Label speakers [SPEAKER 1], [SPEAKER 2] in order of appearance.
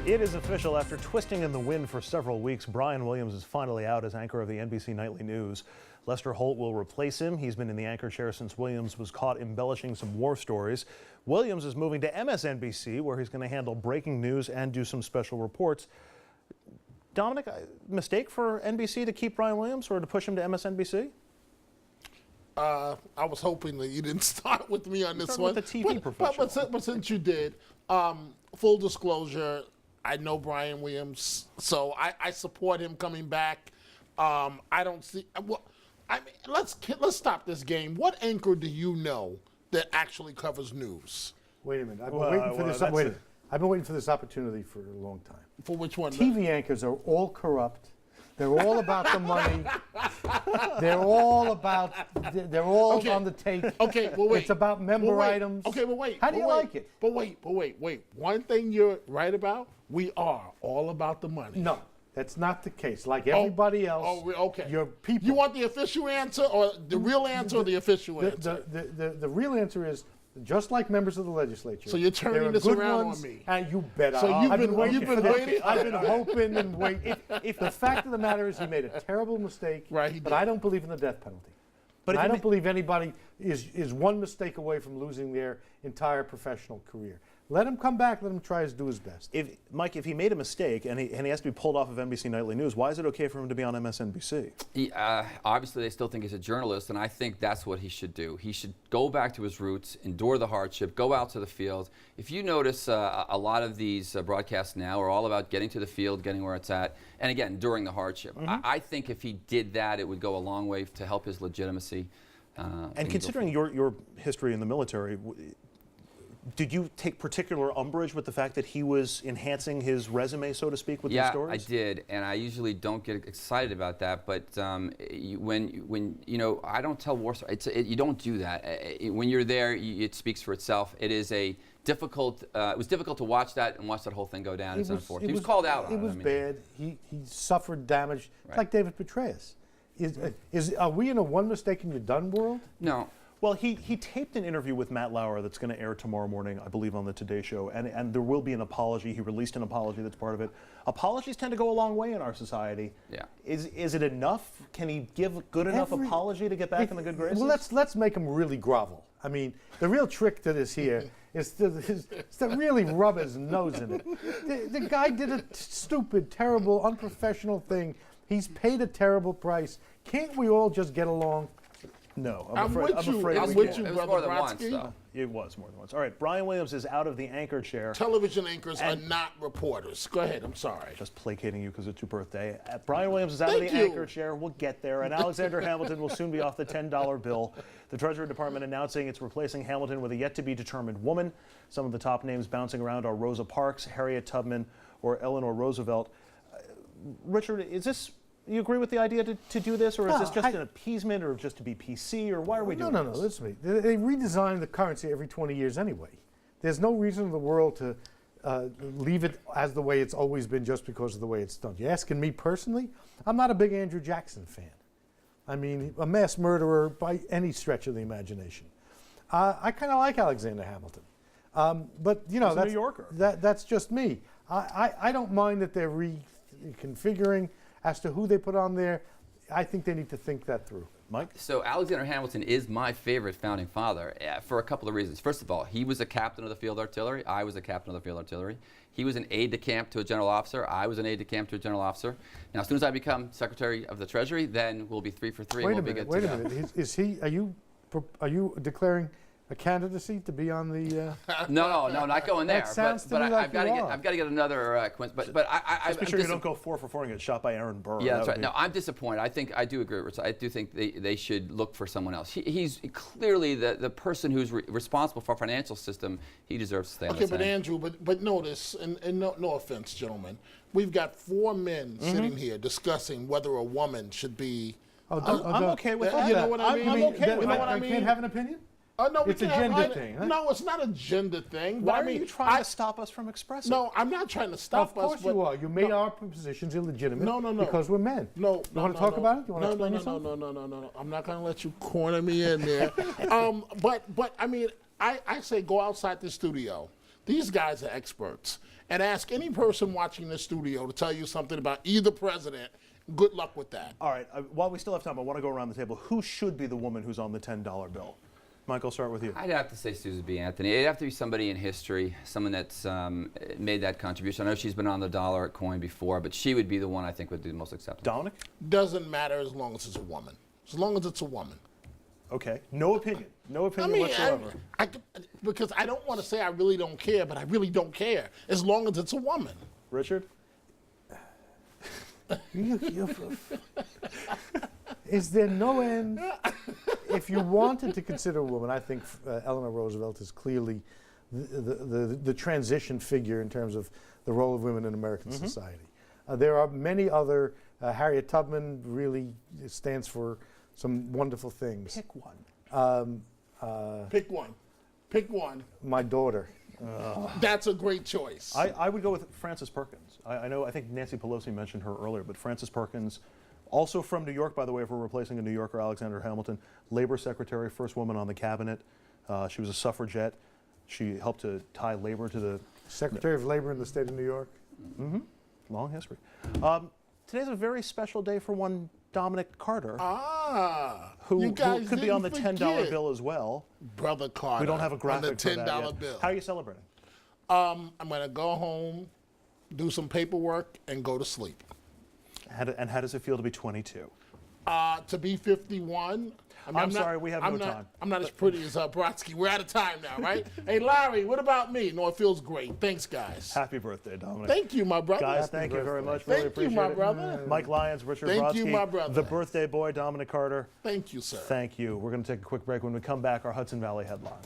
[SPEAKER 1] It is official. After twisting in the wind for several weeks, Brian Williams is finally out as anchor of the NBC Nightly News. Lester Holt will replace him. He's been in the anchor chair since Williams was caught embellishing some war stories. Williams is moving to MSNBC, where he's going to handle breaking news and do some special reports. Dominic, mistake for NBC to keep Brian Williams or to push him to MSNBC?
[SPEAKER 2] I was hoping that you didn't start with me on this one.
[SPEAKER 1] With the TV professional.
[SPEAKER 2] But since you did, full disclosure, I know Brian Williams, so I support him coming back. I don't see. Well, I mean, let's stop this game. What anchor do you know that actually covers news?
[SPEAKER 3] Wait a minute. I've been waiting for this. I've been waiting for this opportunity for a long time.
[SPEAKER 2] For which one?
[SPEAKER 3] TV anchors are all corrupt. They're all about the money. They're all about. They're all
[SPEAKER 2] Okay.
[SPEAKER 3] on the take.
[SPEAKER 2] Okay, well wait.
[SPEAKER 3] It's about member
[SPEAKER 2] wait.
[SPEAKER 3] items.
[SPEAKER 2] Okay, but wait.
[SPEAKER 3] How do you like it?
[SPEAKER 2] But wait. One thing you're right about, we are all about the money.
[SPEAKER 3] No, that's not the case. Like everybody else.
[SPEAKER 2] Okay.
[SPEAKER 3] Your people.
[SPEAKER 2] You want the official answer or the real answer or the official answer?
[SPEAKER 3] The real answer is just like members of the legislature.
[SPEAKER 2] So you're
[SPEAKER 3] there
[SPEAKER 2] turning
[SPEAKER 3] are
[SPEAKER 2] this
[SPEAKER 3] good
[SPEAKER 2] around
[SPEAKER 3] ones,
[SPEAKER 2] on me.
[SPEAKER 3] And you bet.
[SPEAKER 2] So
[SPEAKER 3] I've
[SPEAKER 2] you've been waiting.
[SPEAKER 3] I've been hoping and waiting. If the fact of the matter is he made a terrible mistake,
[SPEAKER 2] Right, he
[SPEAKER 3] but
[SPEAKER 2] did.
[SPEAKER 3] I don't believe in the death penalty. But I don't believe anybody is one mistake away from losing their entire professional career. Let him come back. Let him try to do his best.
[SPEAKER 1] Mike, if he made a mistake and he has to be pulled off of NBC Nightly News, why is it okay for him to be on MSNBC?
[SPEAKER 4] Obviously, they still think he's a journalist, and I think that's what he should do. He should go back to his roots, endure the hardship, go out to the field. If you notice, a lot of these broadcasts now are all about getting to the field, getting where it's at, and again, enduring the hardship. I think if he did that, it would go a long way to help his legitimacy.
[SPEAKER 1] And considering your history in the military, did you take particular umbrage with the fact that he was enhancing his resume, so to speak, with these stories?
[SPEAKER 4] Yeah, I did, and I usually don't get excited about that. But when you know, I don't tell war stories. You don't do that. When you're there, it speaks for itself. It is a difficult. It was difficult to watch that and watch that whole thing go down. He was called out on it.
[SPEAKER 3] It was bad. He suffered damage, like David Petraeus. Are we in a one mistake and you're done world?
[SPEAKER 4] No.
[SPEAKER 1] Well, he taped an interview with Matt Lauer that's going to air tomorrow morning, I believe, on the Today Show, and there will be an apology. He released an apology that's part of it. Apologies tend to go a long way in our society.
[SPEAKER 4] Yeah.
[SPEAKER 1] Is it enough? Can he give a good enough apology to get back in the good graces?
[SPEAKER 3] Well, let's make him really grovel. I mean, the real trick to this here is to really rub his nose in it. The guy did a stupid, terrible, unprofessional thing. He's paid a terrible price. Can't we all just get along?
[SPEAKER 1] No,
[SPEAKER 2] I'm with you,
[SPEAKER 1] afraid
[SPEAKER 2] I'm
[SPEAKER 1] we
[SPEAKER 2] with
[SPEAKER 1] can't.
[SPEAKER 2] you,
[SPEAKER 4] It was
[SPEAKER 2] Brother
[SPEAKER 4] more than once,
[SPEAKER 2] Brodsky.
[SPEAKER 4] though.
[SPEAKER 1] It was more than once. All right, Brian Williams is out of the anchor chair.
[SPEAKER 2] Television anchors are not reporters. Go ahead. I'm sorry.
[SPEAKER 1] Just placating you because it's your birthday. Brian Williams is out of the
[SPEAKER 2] Thank you.
[SPEAKER 1] anchor chair. We'll get there. And Alexander Hamilton will soon be off the $10 bill. The Treasury Department announcing it's replacing Hamilton with a yet-to-be-determined woman. Some of the top names bouncing around are Rosa Parks, Harriet Tubman, or Eleanor Roosevelt. Richard, is this... You agree with the idea to do this, or is this just an appeasement, or just to be PC, or why are we doing this?
[SPEAKER 3] No. Listen to me. They redesign the currency every 20 years anyway. There's no reason in the world to leave it as the way it's always been just because of the way it's done. You're asking me personally? I'm not a big Andrew Jackson fan. I mean, a mass murderer by any stretch of the imagination. I kind of like Alexander Hamilton. But, you know,
[SPEAKER 1] He's a New Yorker.
[SPEAKER 3] That's just me. I don't mind that they're reconfiguring. As to who they put on there, I think they need to think that through.
[SPEAKER 1] Mike?
[SPEAKER 4] So Alexander Hamilton is my favorite founding father for a couple of reasons. First of all, he was a captain of the field artillery. I was a captain of the field artillery. He was an aide-de-camp to a general officer. I was an aide-de-camp to a general officer. Now, as soon as I become Secretary of the Treasury, then we'll be 3 for 3.
[SPEAKER 3] Wait
[SPEAKER 4] and
[SPEAKER 3] a
[SPEAKER 4] we'll
[SPEAKER 3] minute. Wait a minute. Is he? Are you declaring a candidacy to be on the?
[SPEAKER 4] No, not going there.
[SPEAKER 3] That sounds to
[SPEAKER 4] but
[SPEAKER 3] me like
[SPEAKER 4] I've got to get another But I'm
[SPEAKER 1] Just be sure you don't go 4 for 4 and get shot by Aaron Burr.
[SPEAKER 4] Yeah, that's right. No, I'm disappointed. I do agree with Rich. I do think they should look for someone else. He's clearly the person who's responsible for our financial system. He deserves to stay on the
[SPEAKER 2] Okay, but
[SPEAKER 4] same.
[SPEAKER 2] Andrew, but notice, and no offense, gentlemen, we've got 4 men sitting here discussing whether a woman should be.
[SPEAKER 1] I'm okay with that.
[SPEAKER 2] You know what I mean?
[SPEAKER 1] I'm okay with
[SPEAKER 2] You know
[SPEAKER 1] that.
[SPEAKER 2] what I
[SPEAKER 3] I
[SPEAKER 2] mean?
[SPEAKER 3] can't have an opinion.
[SPEAKER 2] No,
[SPEAKER 3] It's a gender thing, huh?
[SPEAKER 2] No, it's not a gender thing.
[SPEAKER 1] Why
[SPEAKER 2] but I
[SPEAKER 1] are
[SPEAKER 2] mean,
[SPEAKER 1] you trying to stop us from expressing?
[SPEAKER 2] No, I'm not trying to stop
[SPEAKER 3] Of course
[SPEAKER 2] us. But
[SPEAKER 3] you are. You made our positions illegitimate.
[SPEAKER 2] No.
[SPEAKER 3] Because we're men.
[SPEAKER 2] No,
[SPEAKER 3] You want to talk about it? You want to explain
[SPEAKER 2] no,
[SPEAKER 3] yourself?
[SPEAKER 2] No. I'm not going to let you corner me in there. But I mean, I say go outside the studio. These guys are experts. And ask any person watching this studio to tell you something about either president. Good luck with that.
[SPEAKER 1] All right, while we still have time, I want to go around the table. Who should be the woman who's on the $10 bill? Michael, start with you.
[SPEAKER 4] I'd have to say Susan B. Anthony. It'd have to be somebody in history, someone that's made that contribution. I know she's been on the dollar coin before, but she would be the one I think would be the most acceptable.
[SPEAKER 1] Dominic?
[SPEAKER 2] Doesn't matter as long as it's a woman. As long as it's a woman.
[SPEAKER 1] Okay, no opinion. No opinion whatsoever.
[SPEAKER 2] Because I don't want to say I really don't care, but I really don't care. As long as it's a woman.
[SPEAKER 1] Richard?
[SPEAKER 3] Is there no end? If you wanted to consider a woman, I think Eleanor Roosevelt is clearly the transition figure in terms of the role of women in American society. There are many other. Harriet Tubman really stands for some wonderful things.
[SPEAKER 1] Pick one.
[SPEAKER 2] Pick one. Pick one.
[SPEAKER 3] My daughter.
[SPEAKER 2] That's a great choice.
[SPEAKER 1] I would go with Frances Perkins. I think Nancy Pelosi mentioned her earlier, but Frances Perkins, also from New York, by the way, if we're replacing a New Yorker, Alexander Hamilton, Labor Secretary, first woman on the cabinet. She was a suffragette. She helped to tie labor to the...
[SPEAKER 3] Secretary of Labor in the state of New York.
[SPEAKER 1] Mm-hmm. Long history. Today's a very special day for one Dominic Carter, who could be on the $10 bill as well.
[SPEAKER 2] Brother Carter.
[SPEAKER 1] We don't have a graphic
[SPEAKER 2] on the $10
[SPEAKER 1] for that yet.
[SPEAKER 2] bill.
[SPEAKER 1] How are you celebrating?
[SPEAKER 2] I'm going to go home, do some paperwork, and go to sleep.
[SPEAKER 1] And how does it feel to be 22?
[SPEAKER 2] To be 51.
[SPEAKER 1] I'm sorry, we have no time.
[SPEAKER 2] I'm not as pretty as Brodsky. We're out of time now, right? Hey, Larry, what about me? No, it feels great. Thanks, guys.
[SPEAKER 1] Happy birthday, Dominic.
[SPEAKER 2] Thank you, my brother.
[SPEAKER 1] Guys, thank you very much. Really
[SPEAKER 2] Thank you,
[SPEAKER 1] appreciate
[SPEAKER 2] my
[SPEAKER 1] it.
[SPEAKER 2] brother.
[SPEAKER 1] Mike Lyons, Richard
[SPEAKER 2] Thank
[SPEAKER 1] Brodsky,
[SPEAKER 2] you, my brother.
[SPEAKER 1] the birthday boy, Dominic Carter.
[SPEAKER 2] Thank you, sir.
[SPEAKER 1] Thank you. We're going to take a quick break. When we come back, our Hudson Valley headlines.